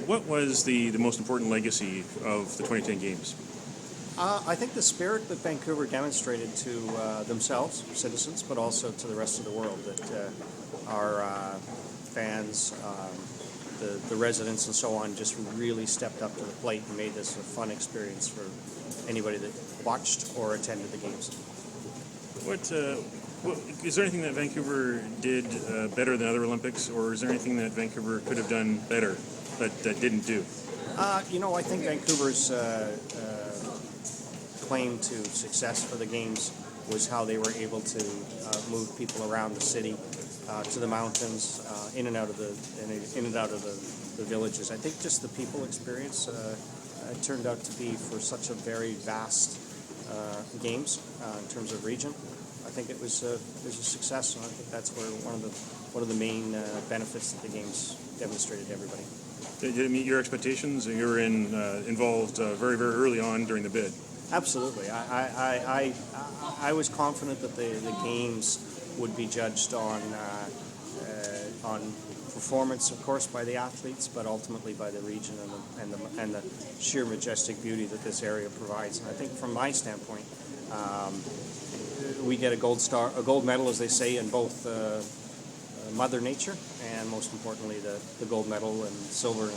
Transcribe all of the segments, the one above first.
what was the most important legacy of the 2010 games? I think the spirit that Vancouver demonstrated to themselves, citizens, but also to the rest of the world, that our fans, the residents and so on just really stepped up to the plate and made this a fun experience for anybody that watched or attended the games. Is there anything that Vancouver did better than other Olympics, or is there anything that Vancouver could have done better that didn't do? I think Vancouver's claim to success for the games was how they were able to move people around the city, to the mountains, in and out of the villages. I think just the people experience turned out to be for such a very vast games in terms of region. I think it was a success, and I think that's where one of the main benefits that the games demonstrated to everybody. Did it meet your expectations? You were involved very, very early on during the bid. Absolutely. I was confident that the games would be judged on performance, of course, by the athletes, but ultimately by the region and the sheer majestic beauty that this area provides. And I think, from my standpoint, we get a gold medal, as they say, in both Mother Nature and, most importantly, the gold medal and silver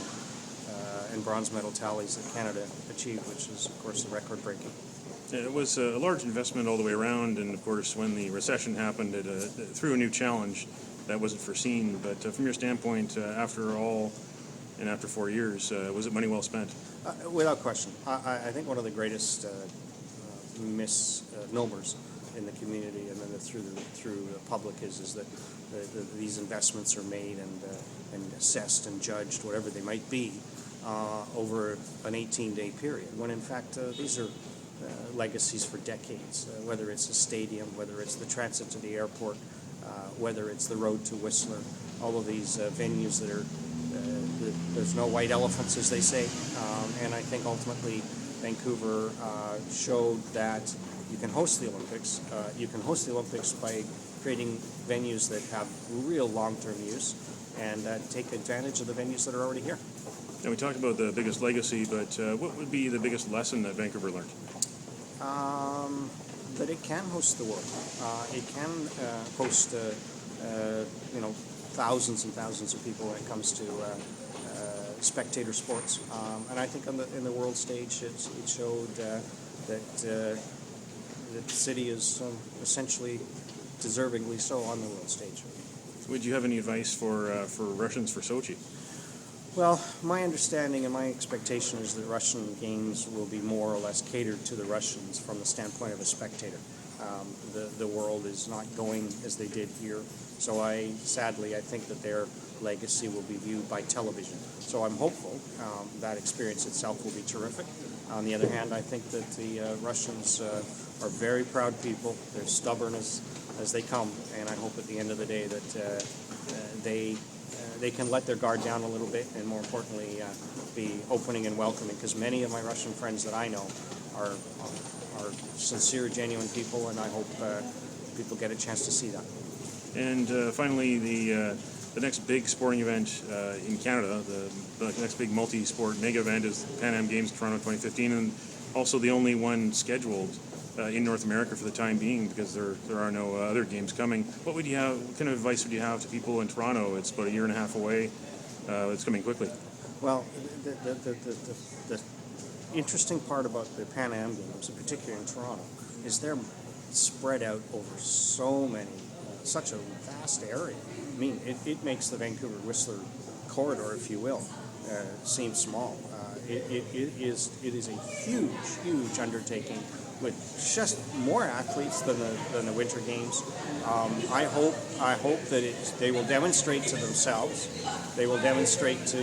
and bronze medal tallies that Canada achieved, which is, of course, the record-breaking. It was a large investment all the way around, and of course, when the recession happened, it threw a new challenge that wasn't foreseen. But from your standpoint, after all, and after 4 years, was it money well spent? Without question. I think one of the greatest misnomers in the community and then through the public is that these investments are made and assessed and judged, whatever they might be, over an 18-day period, when in fact these are legacies for decades, whether it's a stadium, whether it's the transit to the airport, whether it's the road to Whistler, all of these venues that are, there's no white elephants, as they say, and I think ultimately Vancouver showed that you can host the Olympics. You can host the Olympics by creating venues that have real long-term use and take advantage of the venues that are already here. Now, we talked about the biggest legacy, but what would be the biggest lesson that Vancouver learned? That it can host the world. It can host, thousands and thousands of people when it comes to spectator sports. And I think in the world stage, it showed that the city is essentially deservingly so on the world stage. Would you have any advice for Russians for Sochi? Well, my understanding and my expectation is that Russian games will be more or less catered to the Russians from the standpoint of a spectator. The world is not going as they did here, so sadly I think that their legacy will be viewed by television. So I'm hopeful that experience itself will be terrific. On the other hand, I think that the Russians are very proud people. They're stubborn as they come, and I hope at the end of the day that they can let their guard down a little bit, and more importantly, be opening and welcoming, because many of my Russian friends that I know are sincere, genuine people, and I hope people get a chance to see that. And finally, the next big sporting event in Canada, the next big multi-sport mega event is the Pan Am Games Toronto 2015, and also the only one scheduled in North America for the time being, because there are no other games coming. What kind of advice would you have to people in Toronto? It's about a year and a half away. It's coming quickly. Well, the interesting part about the Pan Am Games, particularly in Toronto, is they're spread out over such a vast area. I mean, it makes the Vancouver-Whistler corridor, if you will, seem small. It is a huge undertaking, with just more athletes than the Winter Games. I hope that they will demonstrate to themselves. They will demonstrate to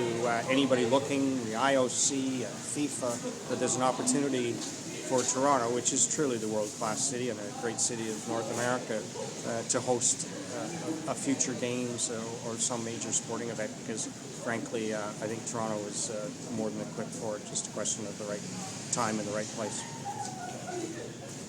anybody looking, the IOC, FIFA, that there's an opportunity for Toronto, which is truly the world-class city and a great city of North America, to host a future games or some major sporting event, because frankly, I think Toronto is more than equipped for it, just a question of the right time and the right place.